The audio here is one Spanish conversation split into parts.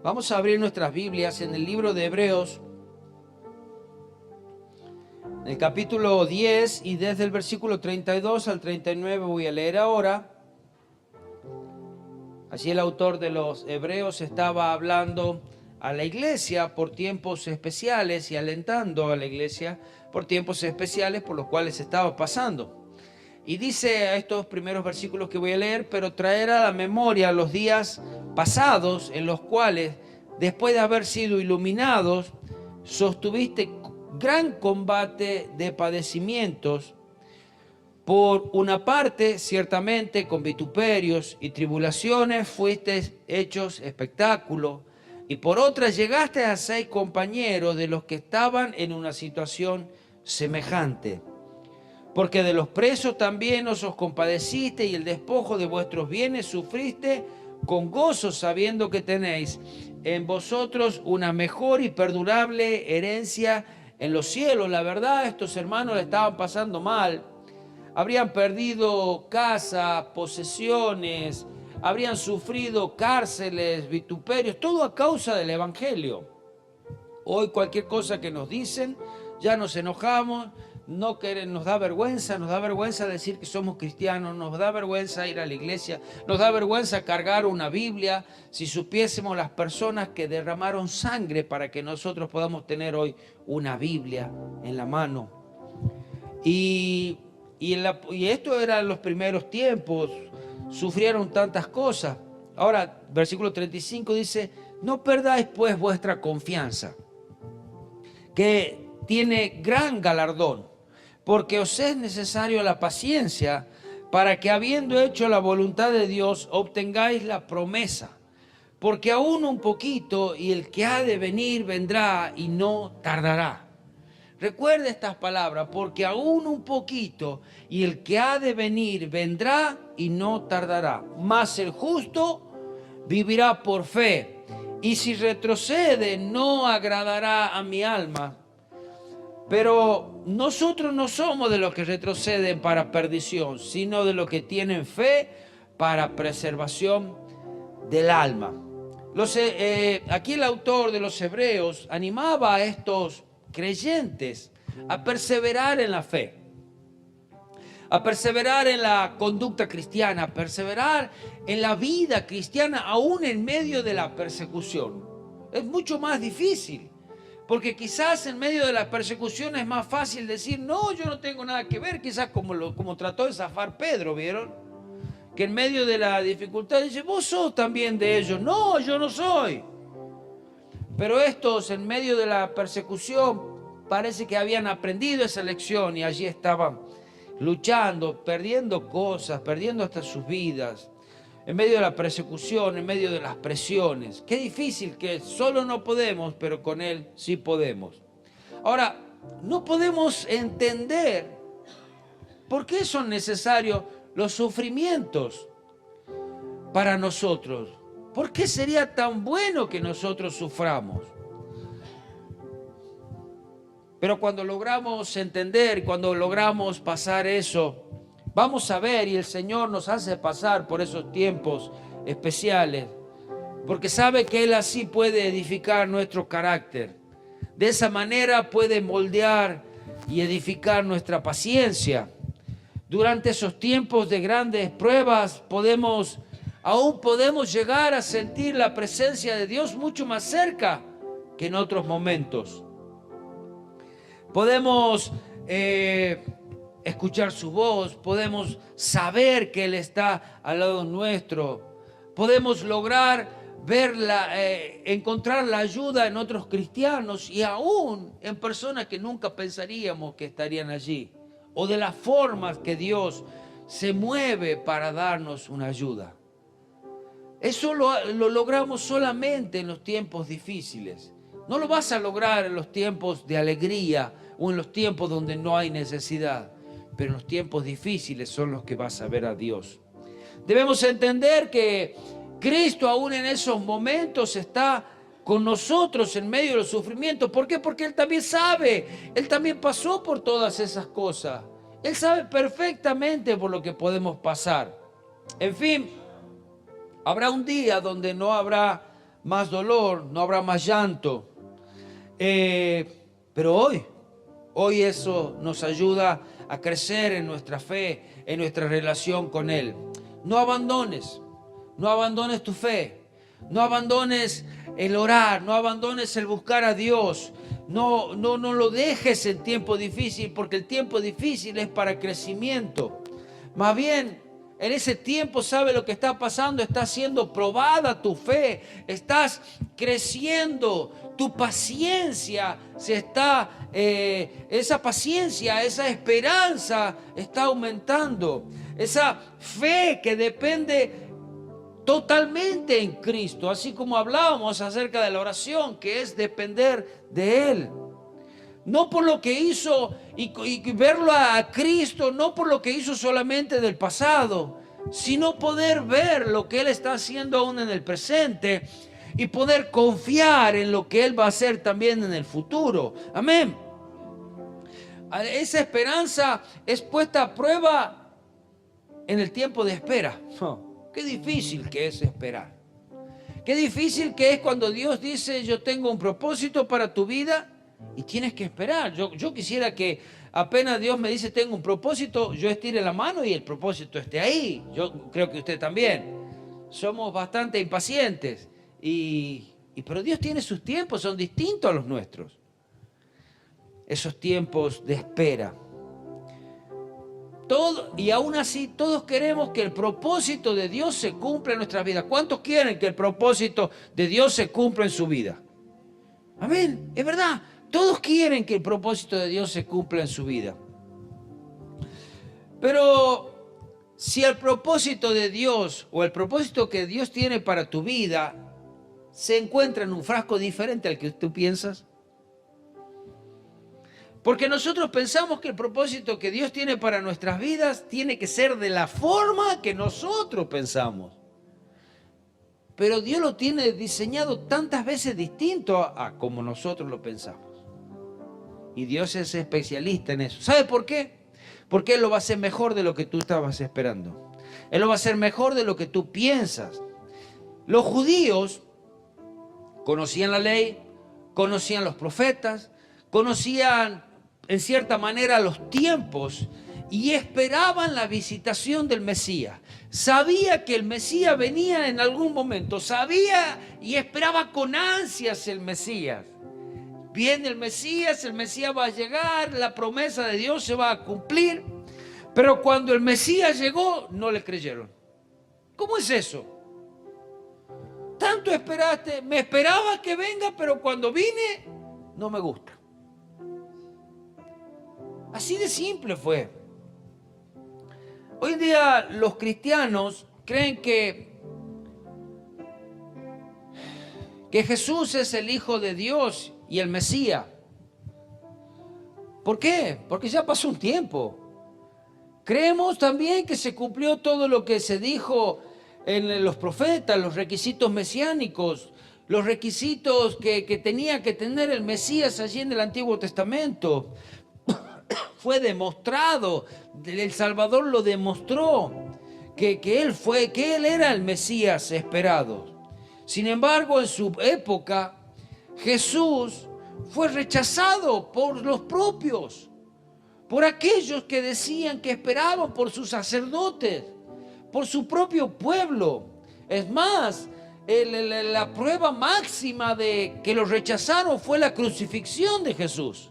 Vamos a abrir nuestras Biblias en el libro de Hebreos, en el capítulo 10, y desde el versículo 32 al 39 voy a leer ahora. Allí el autor de los Hebreos estaba hablando a la iglesia por tiempos especiales y alentando a la iglesia por tiempos especiales por los cuales estaba pasando. Y dice a estos primeros versículos que voy a leer: pero traer a la memoria los días pasados en los cuales, después de haber sido iluminados, sostuviste gran combate de padecimientos. Por una parte, ciertamente, con vituperios y tribulaciones fuiste hechos espectáculo, y por otra llegaste a ser compañeros de los que estaban en una situación semejante. Porque de los presos también os compadeciste, y el despojo de vuestros bienes sufriste con gozo, sabiendo que tenéis en vosotros una mejor y perdurable herencia en los cielos. La verdad, estos hermanos le estaban pasando mal. Habrían perdido casa, posesiones, habrían sufrido cárceles, vituperios, todo a causa del evangelio. Hoy cualquier cosa que nos dicen, ya nos enojamos. No nos da vergüenza decir que somos cristianos, nos da vergüenza ir a la iglesia, nos da vergüenza cargar una Biblia. Si supiésemos las personas que derramaron sangre para que nosotros podamos tener hoy una Biblia en la mano. Y esto eran los primeros tiempos, sufrieron tantas cosas. Ahora, versículo 35 dice: no perdáis pues vuestra confianza, que tiene gran galardón, porque os es necesario la paciencia, para que, habiendo hecho la voluntad de Dios, obtengáis la promesa. Porque aún un poquito, y el que ha de venir vendrá y no tardará. Recuerde estas palabras: porque aún un poquito, y el que ha de venir vendrá y no tardará. Mas el justo vivirá por fe, y si retrocede no agradará a mi alma. Pero nosotros no somos de los que retroceden para perdición, sino de los que tienen fe para preservación del alma. Aquí el autor de los Hebreos animaba a estos creyentes a perseverar en la fe, a perseverar en la conducta cristiana, a perseverar en la vida cristiana aún en medio de la persecución. Es mucho más difícil, porque quizás en medio de la persecución es más fácil decir: no, yo no tengo nada que ver, quizás como trató de zafar Pedro, ¿vieron? Que en medio de la dificultad dice: vos sos también de ellos. No, yo no soy. Pero estos, en medio de la persecución, parece que habían aprendido esa lección y allí estaban luchando, perdiendo cosas, perdiendo hasta sus vidas, en medio de la persecución, en medio de las presiones. Qué difícil que solo no podemos, pero con Él sí podemos. Ahora, no podemos entender por qué son necesarios los sufrimientos para nosotros. ¿Por qué sería tan bueno que nosotros suframos? Pero cuando logramos entender, cuando logramos pasar eso, vamos a ver, y el Señor nos hace pasar por esos tiempos especiales, porque sabe que Él así puede edificar nuestro carácter. De esa manera puede moldear y edificar nuestra paciencia. Durante esos tiempos de grandes pruebas aún podemos llegar a sentir la presencia de Dios mucho más cerca que en otros momentos. Podemos escuchar su voz, podemos saber que Él está al lado nuestro, podemos lograr encontrar la ayuda en otros cristianos y aún en personas que nunca pensaríamos que estarían allí, o de las formas que Dios se mueve para darnos una ayuda. Eso lo logramos solamente en los tiempos difíciles. No lo vas a lograr en los tiempos de alegría o en los tiempos donde no hay necesidad, pero en los tiempos difíciles son los que vas a ver a Dios. Debemos entender que Cristo aún en esos momentos está con nosotros en medio de los sufrimientos. ¿Por qué? Porque Él también sabe, Él también pasó por todas esas cosas. Él sabe perfectamente por lo que podemos pasar. En fin, habrá un día donde no habrá más dolor, no habrá más llanto. Pero hoy eso nos ayuda a crecer en nuestra fe, en nuestra relación con Él. No abandones tu fe, no abandones el orar, no abandones el buscar a Dios. No lo dejes en tiempo difícil, porque el tiempo difícil es para crecimiento. Más bien, en ese tiempo, ¿sabe lo que está pasando? Está siendo probada tu fe, estás creciendo, tu paciencia esa paciencia, esa esperanza está aumentando. Esa fe que depende totalmente en Cristo, así como hablábamos acerca de la oración, que es depender de Él. No por lo que hizo y verlo a Cristo, no por lo que hizo solamente del pasado, sino poder ver lo que Él está haciendo aún en el presente y poder confiar en lo que Él va a hacer también en el futuro. Amén. Esa esperanza es puesta a prueba en el tiempo de espera. Qué difícil que es esperar. Qué difícil que es cuando Dios dice: yo tengo un propósito para tu vida y tienes que esperar. Yo quisiera que apenas Dios me dice tengo un propósito, yo estire la mano y el propósito esté ahí. Yo creo que usted también. Somos bastante impacientes. Pero Dios tiene sus tiempos, son distintos a los nuestros. Esos tiempos de espera. Y aún así todos queremos que el propósito de Dios se cumpla en nuestras vidas. ¿Cuántos quieren que el propósito de Dios se cumpla en su vida? Amén, es verdad. Todos quieren que el propósito de Dios se cumpla en su vida. Pero si el propósito de Dios o el propósito que Dios tiene para tu vida se encuentra en un frasco diferente al que tú piensas. Porque nosotros pensamos que el propósito que Dios tiene para nuestras vidas tiene que ser de la forma que nosotros pensamos. Pero Dios lo tiene diseñado tantas veces distinto a como nosotros lo pensamos. Y Dios es especialista en eso. ¿Sabe por qué? Porque Él lo va a hacer mejor de lo que tú estabas esperando. Él lo va a hacer mejor de lo que tú piensas. Los judíos conocían la ley, conocían los profetas, conocían en cierta manera los tiempos y esperaban la visitación del Mesías. Sabía que el Mesías venía en algún momento, sabía y esperaba con ansias el Mesías. Viene el Mesías va a llegar, la promesa de Dios se va a cumplir. Pero cuando el Mesías llegó, no le creyeron. ¿Cómo es eso? Tanto esperaste, me esperaba que venga, pero cuando vine, no me gusta. Así de simple fue. Hoy en día los cristianos creen que Jesús es el Hijo de Dios y el Mesías. ¿Por qué? Porque ya pasó un tiempo. Creemos también que se cumplió todo lo que se dijo en los profetas, los requisitos mesiánicos, los requisitos que tenía que tener el Mesías allí en el Antiguo Testamento. Fue demostrado, el Salvador lo demostró, que Él era el Mesías esperado. Sin embargo, en su época, Jesús fue rechazado por los propios, por aquellos que decían que esperaban por sus sacerdotes, por su propio pueblo. Es más, la prueba máxima de que los rechazaron fue la crucifixión de Jesús.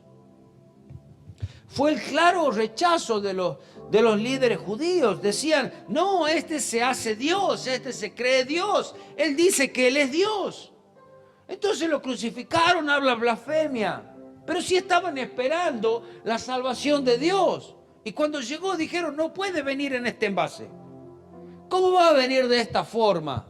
Fue el claro rechazo de los líderes judíos. Decían: no, este se hace Dios, este se cree Dios, él dice que él es Dios. Entonces lo crucificaron, habla blasfemia. Pero sí estaban esperando la salvación de Dios. Y cuando llegó dijeron: no puede venir en este envase. ¿Cómo va a venir de esta forma?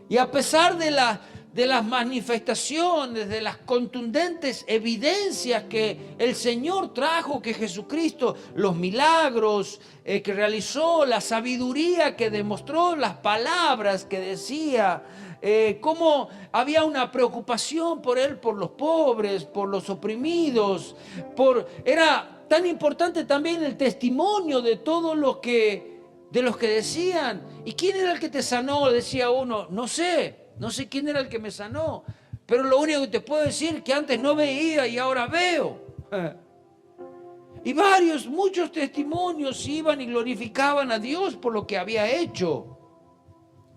Y a pesar de las manifestaciones, de las contundentes evidencias que el Señor trajo, que Jesucristo, los milagros que realizó, la sabiduría que demostró, las palabras que decía, cómo había una preocupación por Él, por los pobres, por los oprimidos, era tan importante también el testimonio de todos de los que decían: ¿y quién era el que te sanó? Decía uno: no sé. no sé quién era el que me sanó, pero lo único que te puedo decir es que antes no veía y ahora veo. Y muchos testimonios iban y glorificaban a Dios por lo que había hecho.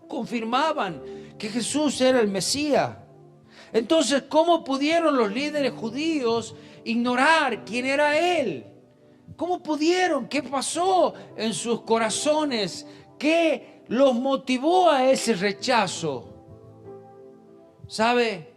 Confirmaban que Jesús era el Mesías. Entonces, ¿cómo pudieron los líderes judíos ignorar quién era Él? ¿Cómo pudieron? ¿Qué pasó en sus corazones? ¿Qué los motivó a ese rechazo? ¿Sabe?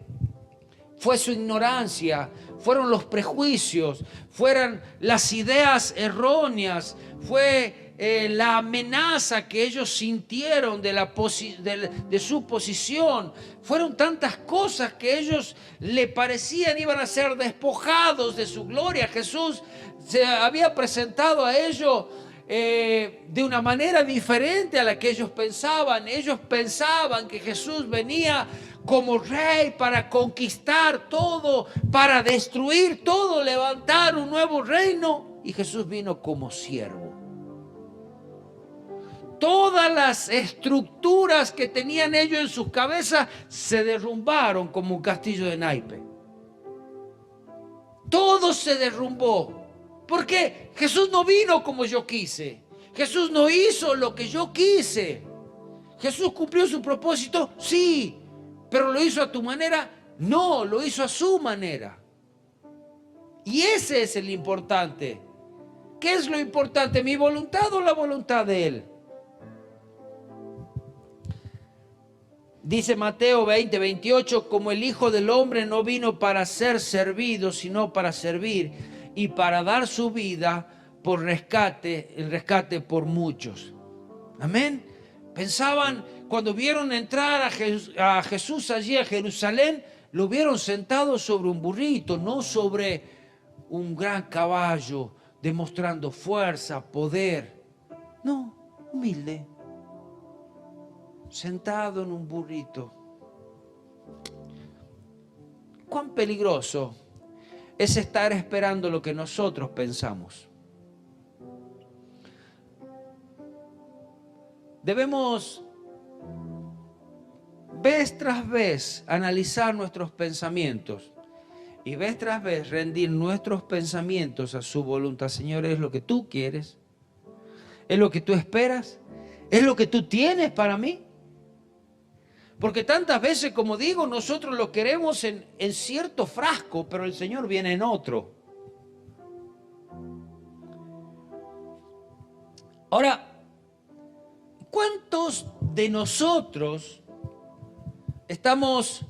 Fue su ignorancia, fueron los prejuicios, fueron las ideas erróneas, fue la amenaza que ellos sintieron de su posición. Fueron tantas cosas que ellos le parecían iban a ser despojados de su gloria. Jesús se había presentado a ellos de una manera diferente a la que ellos pensaban. Ellos pensaban que Jesús venía como rey para conquistar todo, para destruir todo, levantar un nuevo reino. Y Jesús vino como siervo. Todas las estructuras que tenían ellos en sus cabezas se derrumbaron como un castillo de naipe. Todo se derrumbó. ¿Por qué? Jesús no vino como yo quise. Jesús no hizo lo que yo quise. ¿Jesús cumplió su propósito? Sí. ¿Pero lo hizo a tu manera? No, lo hizo a su manera. Y ese es el importante. ¿Qué es lo importante? ¿Mi voluntad o la voluntad de Él? Dice Mateo 20, 28, como el Hijo del Hombre no vino para ser servido, sino para servir y para dar su vida por rescate, el rescate por muchos. Amén. Pensaban, cuando vieron entrar a Jesús allí a Jerusalén, lo vieron sentado sobre un burrito, no sobre un gran caballo, demostrando fuerza, poder. No, humilde. Sentado en un burrito. Cuán peligroso es estar esperando lo que nosotros pensamos. Debemos vez tras vez analizar nuestros pensamientos y vez tras vez rendir nuestros pensamientos a su voluntad. Señor, ¿es lo que tú quieres? ¿Es lo que tú esperas? ¿Es lo que tú tienes para mí? Porque tantas veces, como digo, nosotros lo queremos en cierto frasco, pero el Señor viene en otro. Ahora, ¿cuántos de nosotros estamos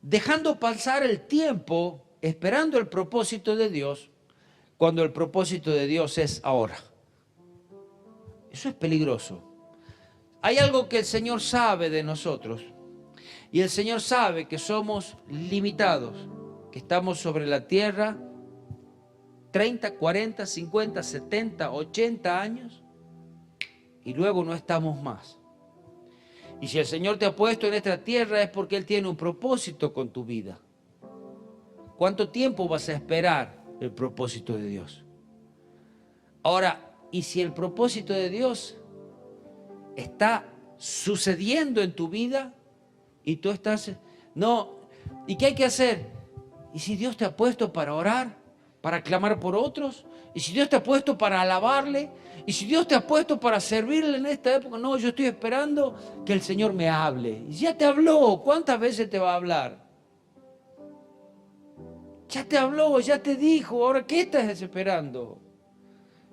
dejando pasar el tiempo esperando el propósito de Dios cuando el propósito de Dios es ahora? Eso es peligroso. Hay algo que el Señor sabe de nosotros y el Señor sabe que somos limitados, que estamos sobre la tierra 30, 40, 50, 70, 80 años y luego no estamos más. Y si el Señor te ha puesto en esta tierra es porque Él tiene un propósito con tu vida. ¿Cuánto tiempo vas a esperar el propósito de Dios? Ahora, ¿y si el propósito de Dios está sucediendo en tu vida y tú estás... No, ¿y qué hay que hacer? ¿Y si Dios te ha puesto para orar, para clamar por otros? ¿Y si Dios te ha puesto para alabarle? ¿Y si Dios te ha puesto para servirle en esta época? No, yo estoy esperando que el Señor me hable. Y ya te habló, ¿cuántas veces te va a hablar? Ya te habló, ya te dijo, ahora ¿qué estás esperando?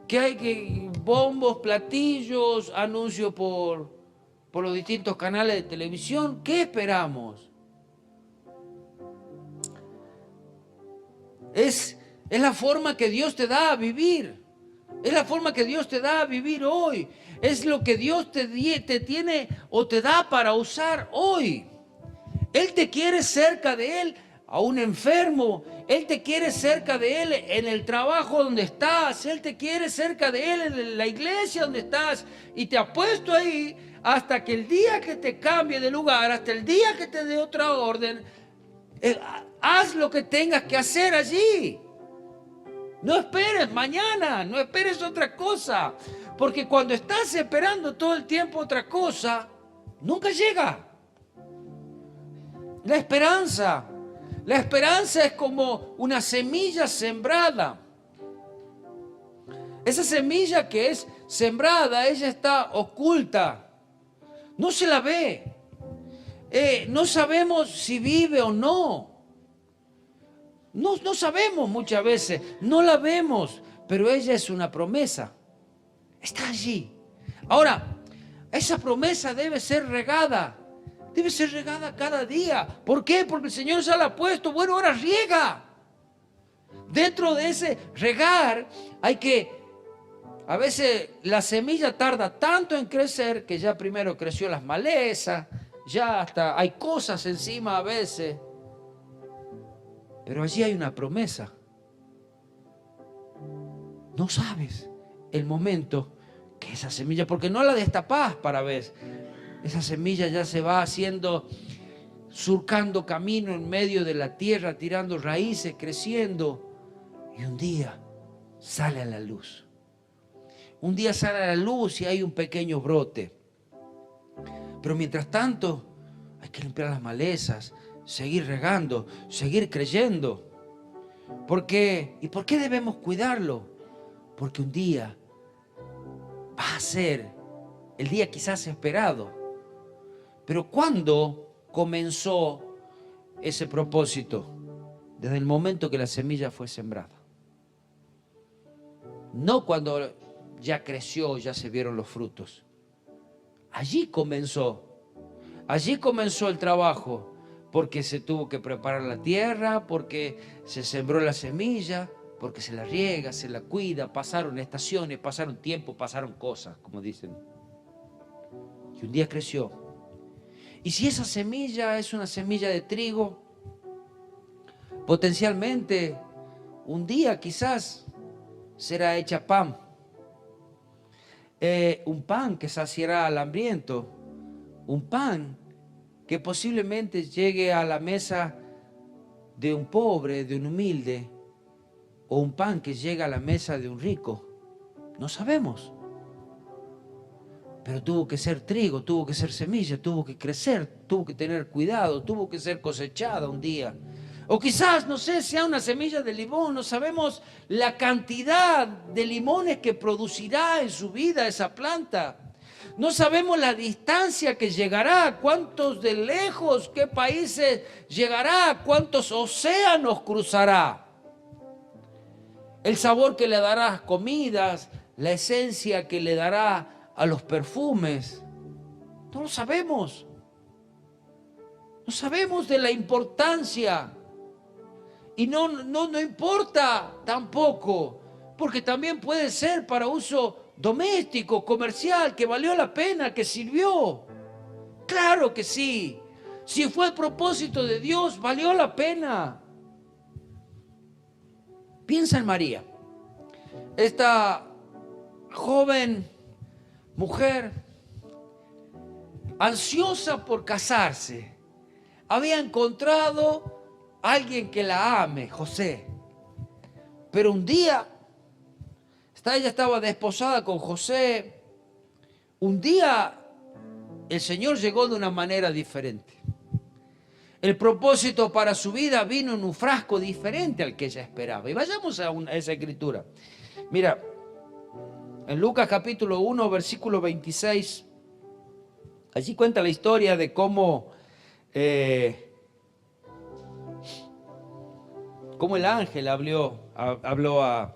Que hay que bombos, platillos, anuncios por los distintos canales de televisión. ¿Qué esperamos? Es la forma que Dios te da a vivir. Es la forma que Dios te da a vivir hoy. Es lo que Dios te tiene o te da para usar hoy. Él te quiere cerca de Él. A un enfermo, Él te quiere cerca de Él en el trabajo donde estás, Él te quiere cerca de Él en la iglesia donde estás y te ha puesto ahí hasta que el día que te cambie de lugar, hasta el día que te dé otra orden, haz lo que tengas que hacer allí. No esperes mañana, no esperes otra cosa, porque cuando estás esperando todo el tiempo otra cosa, nunca llega. La esperanza. La esperanza es como una semilla sembrada. Esa semilla que es sembrada, ella está oculta. No se la ve. No sabemos si vive o no. No sabemos muchas veces. No la vemos. Pero ella es una promesa. Está allí. Ahora, esa promesa debe ser regada. Debe ser regada cada día. ¿Por qué? Porque el Señor ya la ha puesto. Bueno, ahora riega. Dentro de ese regar hay que... A veces la semilla tarda tanto en crecer que ya primero creció las malezas, ya hasta hay cosas encima a veces. Pero allí hay una promesa. No sabes el momento que esa semilla, porque no la destapás para ver. Esa semilla ya se va haciendo, surcando camino en medio de la tierra, tirando raíces, creciendo. Y un día sale a la luz. Un día sale a la luz y hay un pequeño brote. Pero mientras tanto, hay que limpiar las malezas, seguir regando, seguir creyendo. ¿Por qué? ¿Y por qué debemos cuidarlo? Porque un día va a ser el día quizás esperado. Pero ¿cuándo comenzó ese propósito? Desde el momento que la semilla fue sembrada. No cuando ya creció, ya se vieron los frutos. Allí comenzó el trabajo, porque se tuvo que preparar la tierra, porque se sembró la semilla, porque se la riega, se la cuida, pasaron estaciones, pasaron tiempo, pasaron cosas, como dicen. Y un día creció. Y si esa semilla es una semilla de trigo, potencialmente un día quizás será hecha pan. Un pan que saciará al hambriento, un pan que posiblemente llegue a la mesa de un pobre, de un humilde, o un pan que llega a la mesa de un rico. No sabemos. Pero tuvo que ser trigo, tuvo que ser semilla, tuvo que crecer, tuvo que tener cuidado, tuvo que ser cosechada un día. O quizás, no sé, sea una semilla de limón, no sabemos la cantidad de limones que producirá en su vida esa planta. No sabemos la distancia que llegará, cuántos de lejos, qué países llegará, cuántos océanos cruzará. El sabor que le dará a las comidas, la esencia que le dará a los perfumes. No lo sabemos. No sabemos de la importancia. Y no importa tampoco, porque también puede ser para uso doméstico, comercial, que valió la pena, que sirvió. Claro que sí. Si fue el propósito de Dios, valió la pena. Piensa en María, esta joven mujer, ansiosa por casarse, había encontrado alguien que la ame, José. Pero un día, ella estaba desposada con José. Un día, el Señor llegó de una manera diferente. El propósito para su vida vino en un frasco diferente al que ella esperaba. Y vayamos a esa escritura. Mira, en Lucas capítulo 1, versículo 26, allí cuenta la historia de cómo el ángel habló a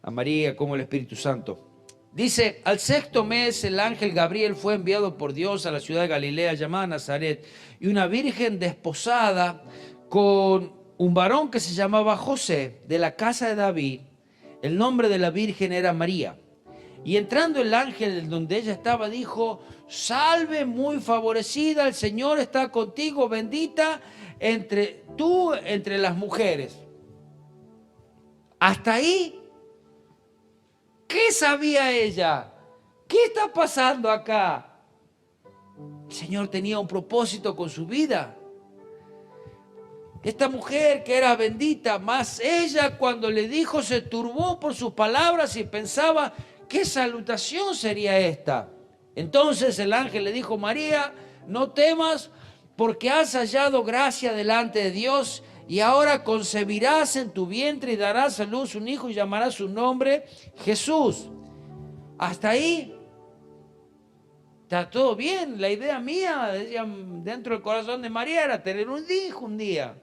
María, como el Espíritu Santo. Dice, al sexto mes el ángel Gabriel fue enviado por Dios a la ciudad de Galilea llamada Nazaret, y una virgen desposada con un varón que se llamaba José, de la casa de David. El nombre de la virgen era María. Y entrando el ángel donde ella estaba, dijo, salve muy favorecida, el Señor está contigo, bendita entre las mujeres. Hasta ahí, ¿qué sabía ella? ¿Qué está pasando acá? El Señor tenía un propósito con su vida. Esta mujer que era bendita, más ella cuando le dijo se turbó por sus palabras y pensaba, ¿qué salutación sería esta? Entonces el ángel le dijo, María, no temas porque has hallado gracia delante de Dios, y ahora concebirás en tu vientre y darás a luz un hijo y llamarás su nombre Jesús. Hasta ahí está todo bien. La idea mía, dentro del corazón de María, era tener un hijo un día.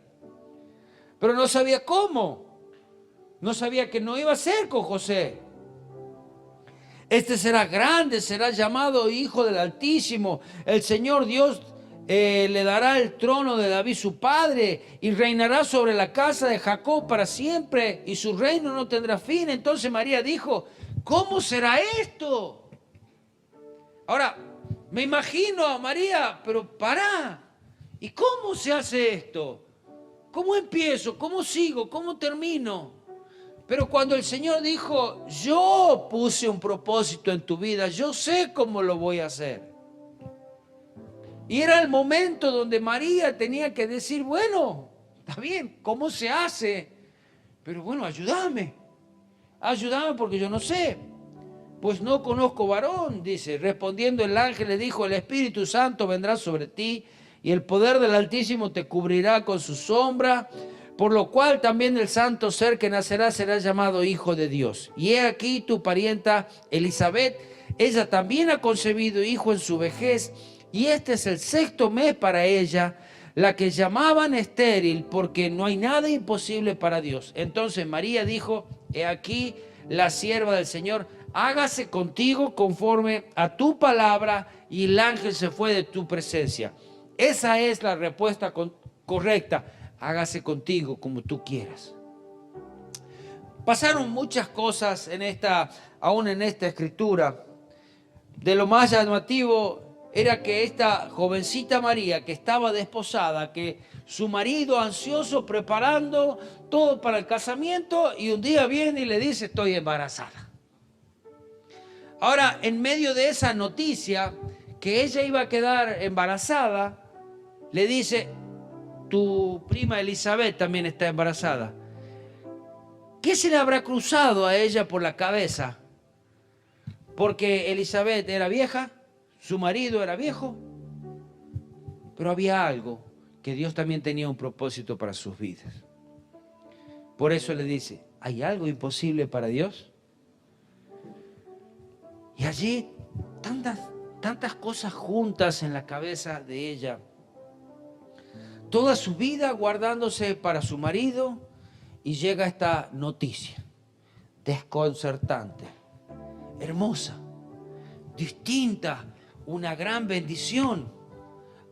Pero no sabía cómo. No sabía que no iba a ser con José. Este será grande, será llamado Hijo del Altísimo. El Señor Dios le dará el trono de David su padre y reinará sobre la casa de Jacob para siempre y su reino no tendrá fin. Entonces María dijo, ¿cómo será esto? Ahora, me imagino a María, pero pará, ¿y cómo se hace esto? ¿Cómo empiezo? ¿Cómo sigo? ¿Cómo termino? Pero cuando el Señor dijo, yo puse un propósito en tu vida, yo sé cómo lo voy a hacer. Y era el momento donde María tenía que decir, bueno, está bien, ¿cómo se hace? Pero bueno, ayúdame porque yo no sé. Pues no conozco varón, dice. Respondiendo el ángel le dijo, el Espíritu Santo vendrá sobre ti y el poder del Altísimo te cubrirá con su sombra, por lo cual también el santo ser que nacerá será llamado Hijo de Dios. Y he aquí tu parienta Elisabet, ella también ha concebido hijo en su vejez, y este es el 6º mes para ella, la que llamaban estéril, porque no hay nada imposible para Dios. Entonces María dijo, he aquí la sierva del Señor, hágase contigo conforme a tu palabra, y el ángel se fue de tu presencia. Esa es la respuesta correcta. Hágase contigo como tú quieras. Pasaron muchas cosas aún en esta escritura. De lo más llamativo era que esta jovencita María, que estaba desposada, que su marido ansioso preparando todo para el casamiento, y un día viene y le dice, estoy embarazada. Ahora, en medio de esa noticia, que ella iba a quedar embarazada, le dice, tu prima Elisabet también está embarazada. ¿Qué se le habrá cruzado a ella por la cabeza? Porque Elisabet era vieja, su marido era viejo, pero había algo, que Dios también tenía un propósito para sus vidas. Por eso le dice, ¿hay algo imposible para Dios? Y allí tantas cosas juntas en la cabeza de ella. Toda su vida guardándose para su marido, y llega esta noticia desconcertante, hermosa, distinta, una gran bendición,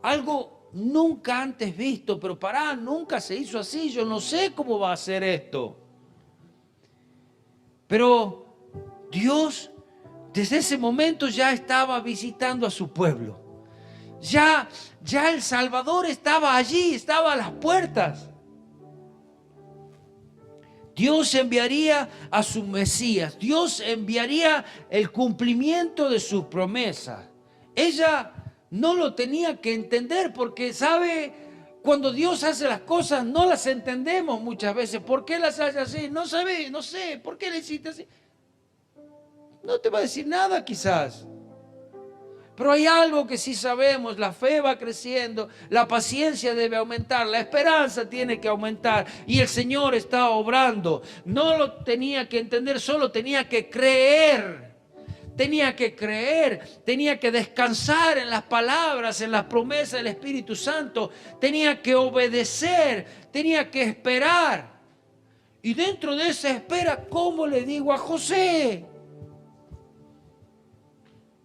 algo nunca antes visto. Pero nunca se hizo así, yo no sé cómo va a ser esto. Pero Dios desde ese momento ya estaba visitando a su pueblo. Ya el Salvador estaba allí, estaba a las puertas. Dios enviaría a su Mesías. Dios enviaría el cumplimiento de sus promesas. Ella no lo tenía que entender porque, ¿sabe? Cuando Dios hace las cosas no las entendemos muchas veces. ¿Por qué las hace así? No sé. ¿Por qué le hiciste así? No te va a decir nada quizás. Pero hay algo que sí sabemos, la fe va creciendo, la paciencia debe aumentar, la esperanza tiene que aumentar y el Señor está obrando. No lo tenía que entender, solo tenía que creer. Tenía que descansar en las palabras, en las promesas del Espíritu Santo. Tenía que obedecer, tenía que esperar. Y dentro de esa espera, ¿cómo le digo a José?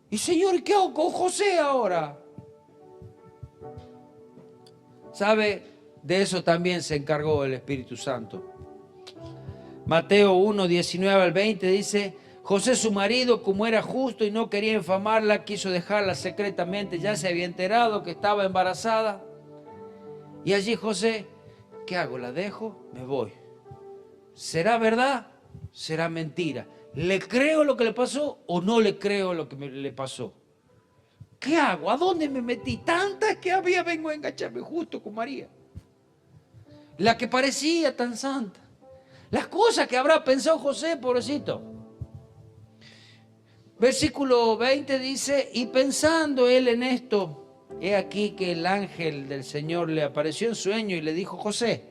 Y Señor, ¿qué hago con José ahora? ¿Sabe? De eso también se encargó el Espíritu Santo. Mateo 1, 19 al 20 dice, José su marido, como era justo y no quería infamarla, quiso dejarla secretamente, ya se había enterado que estaba embarazada. Y allí José, ¿qué hago? ¿La dejo? Me voy. ¿Será verdad? ¿Será mentira? ¿Le creo lo que le pasó o no le creo lo que le pasó? ¿Qué hago? ¿A dónde me metí? Tantas que había, vengo a engancharme justo con María. La que parecía tan santa. Las cosas que habrá pensado José, pobrecito. Versículo 20 dice, y pensando él en esto, he aquí que el ángel del Señor le apareció en sueño y le dijo: José,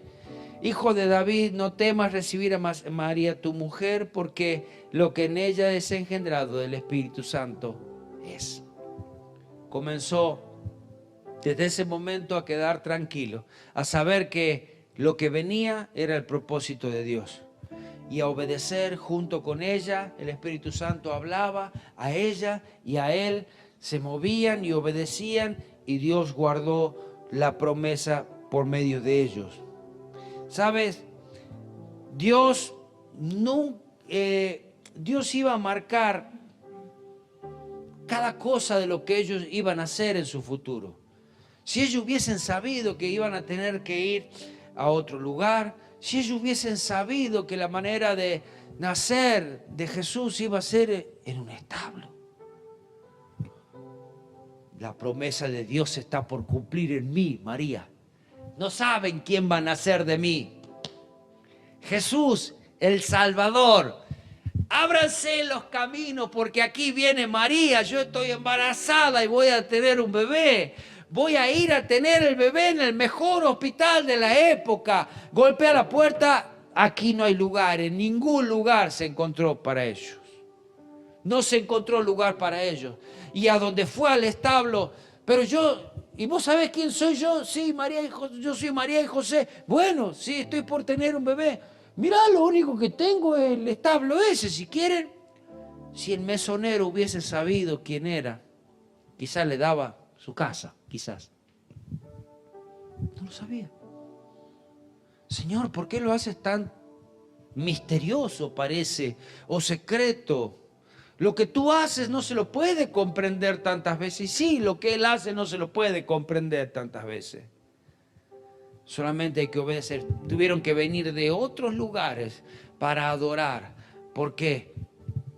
hijo de David, no temas recibir a María tu mujer, porque lo que en ella es engendrado del Espíritu Santo es. Comenzó desde ese momento a quedar tranquilo, a saber que lo que venía era el propósito de Dios, y a obedecer junto con ella. El Espíritu Santo hablaba a ella y a él, se movían y obedecían, y Dios guardó la promesa por medio de ellos. ¿Sabes? Dios iba a marcar cada cosa de lo que ellos iban a hacer en su futuro. Si ellos hubiesen sabido que iban a tener que ir a otro lugar, si ellos hubiesen sabido que la manera de nacer de Jesús iba a ser en un establo. La promesa de Dios está por cumplir en mí, María. No saben quién va a nacer de mí. Jesús, el Salvador. Ábranse los caminos, porque aquí viene María. Yo estoy embarazada y voy a tener un bebé. Voy a ir a tener el bebé en el mejor hospital de la época. Golpea la puerta. Aquí no hay lugar. En ningún lugar se encontró para ellos. No se encontró lugar para ellos. Y a donde fue, al establo. Pero yo, ¿y vos sabés quién soy yo? Sí, yo soy María y José. Bueno, sí, estoy por tener un bebé. Mirá, lo único que tengo es el establo ese. Si quieren, si el mesonero hubiese sabido quién era, quizás le daba su casa, quizás. No lo sabía. Señor, ¿por qué lo haces tan misterioso, parece, o secreto? Lo que tú haces no se lo puede comprender tantas veces. Y sí, lo que Él hace no se lo puede comprender tantas veces. Solamente hay que obedecer. Tuvieron que venir de otros lugares para adorar. ¿Por qué?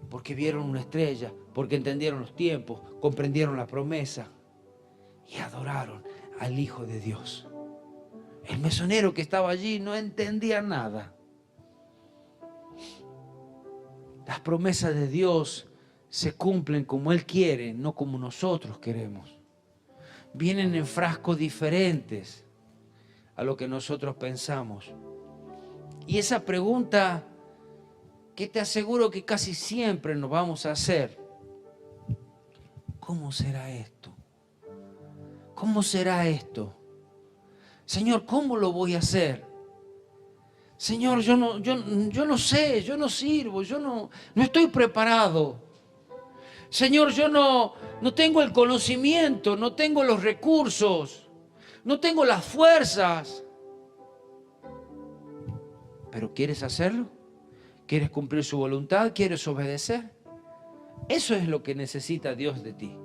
Porque vieron una estrella, porque entendieron los tiempos, comprendieron la promesa y adoraron al Hijo de Dios. El mesonero que estaba allí no entendía nada. Las promesas de Dios se cumplen como Él quiere, no como nosotros queremos. Vienen en frascos diferentes a lo que nosotros pensamos. Y esa pregunta que te aseguro que casi siempre nos vamos a hacer: ¿cómo será esto? ¿Cómo será esto? Señor, ¿cómo lo voy a hacer? Señor, yo no sé, yo no sirvo, yo no estoy preparado. Señor, yo no tengo el conocimiento, no tengo los recursos, no tengo las fuerzas. ¿Pero quieres hacerlo? ¿Quieres cumplir su voluntad? ¿Quieres obedecer? Eso es lo que necesita Dios de ti.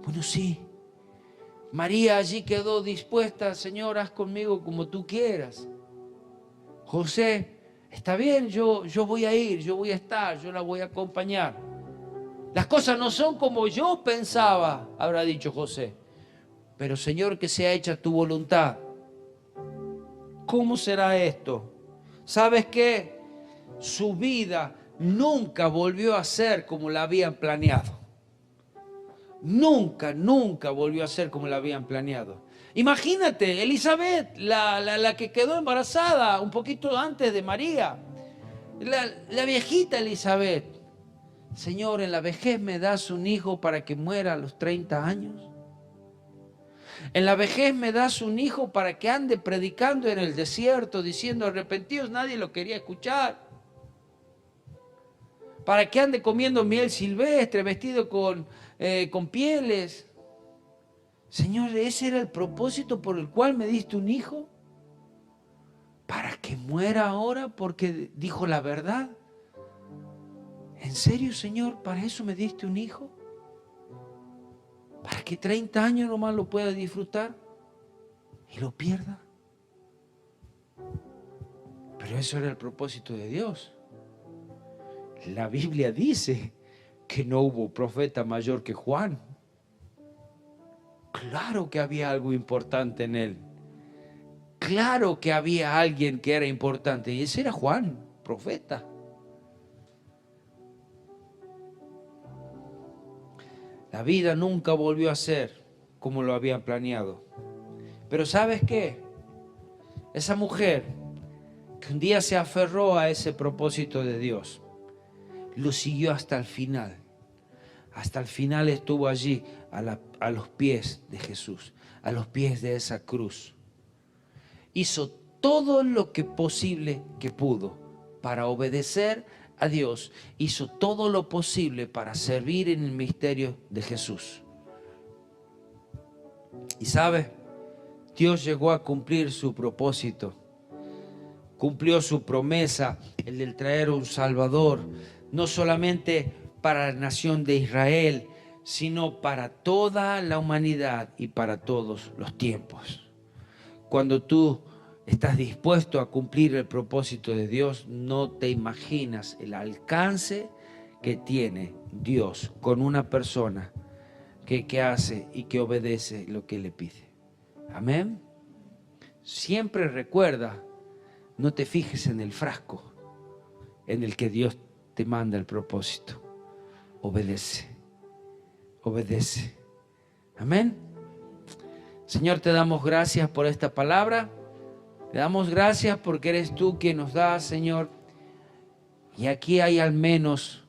Bueno, sí. María allí quedó dispuesta: Señor, haz conmigo como tú quieras. José, está bien, yo voy a ir, yo voy a estar, yo la voy a acompañar. Las cosas no son como yo pensaba, habrá dicho José. Pero Señor, que sea hecha tu voluntad. ¿Cómo será esto? ¿Sabes qué? Su vida nunca volvió a ser como la habían planeado. Nunca volvió a ser como la habían planeado. Imagínate, Elizabeth, la que quedó embarazada un poquito antes de María. La viejita Elizabeth. Señor, en la vejez me das un hijo para que muera a los 30 años. En la vejez me das un hijo para que ande predicando en el desierto, diciendo arrepentidos. Nadie lo quería escuchar. Para que ande comiendo miel silvestre, vestido con pieles. Señor, ¿ese era el propósito por el cual me diste un hijo? ¿Para que muera ahora porque dijo la verdad? ¿En serio, Señor? ¿Para eso me diste un hijo? ¿Para que 30 años nomás lo pueda disfrutar y lo pierda? Pero eso era el propósito de Dios. La Biblia dice que no hubo profeta mayor que Juan. Claro que había algo importante en él. Claro que había alguien que era importante, y ese era Juan, profeta. La vida nunca volvió a ser como lo habían planeado. Pero ¿sabes qué? Esa mujer que un día se aferró a ese propósito de Dios, lo siguió hasta el final. Hasta el final estuvo allí a los pies de Jesús, a los pies de esa cruz. Hizo todo lo que posible que pudo para obedecer a Dios. Hizo todo lo posible para servir en el misterio de Jesús. Y ¿sabe? Dios llegó a cumplir su propósito. Cumplió su promesa, el de traer un Salvador, no solamente para la nación de Israel, sino para toda la humanidad y para todos los tiempos. Cuando tú estás dispuesto a cumplir el propósito de Dios, no te imaginas el alcance que tiene Dios con una persona que hace y que obedece lo que le pide. Amén. Siempre recuerda, no te fijes en el frasco en el que Dios te manda el propósito. Obedece, obedece. Amén. Señor, te damos gracias por esta palabra. Te damos gracias porque eres tú quien nos da, Señor. Y aquí hay algunos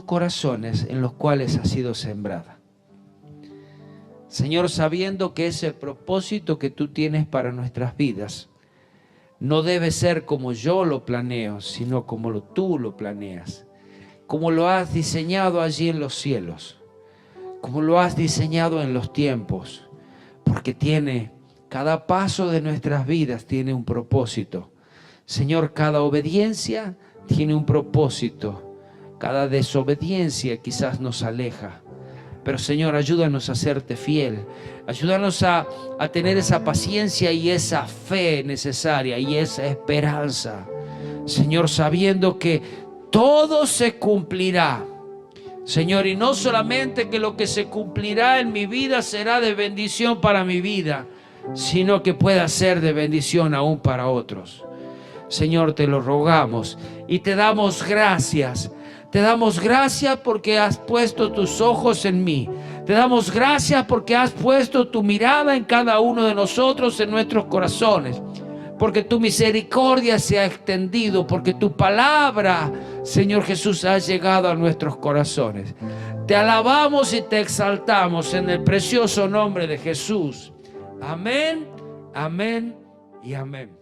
corazones en los cuales ha sido sembrada. Señor, sabiendo que ese propósito que tú tienes para nuestras vidas no debe ser como yo lo planeo, sino como tú lo planeas, como lo has diseñado allí en los cielos, como lo has diseñado en los tiempos, porque cada paso de nuestras vidas tiene un propósito. Señor, cada obediencia tiene un propósito, cada desobediencia quizás nos aleja. Pero Señor, ayúdanos a serte fiel. Ayúdanos a tener esa paciencia y esa fe necesaria y esa esperanza. Señor, sabiendo que todo se cumplirá. Señor, y no solamente que lo que se cumplirá en mi vida será de bendición para mi vida, sino que pueda ser de bendición aún para otros. Señor, te lo rogamos y te damos gracias. Te damos gracias porque has puesto tus ojos en mí. Te damos gracias porque has puesto tu mirada en cada uno de nosotros, en nuestros corazones. Porque tu misericordia se ha extendido, porque tu palabra, Señor Jesús, ha llegado a nuestros corazones. Te alabamos y te exaltamos en el precioso nombre de Jesús. Amén, amén y amén.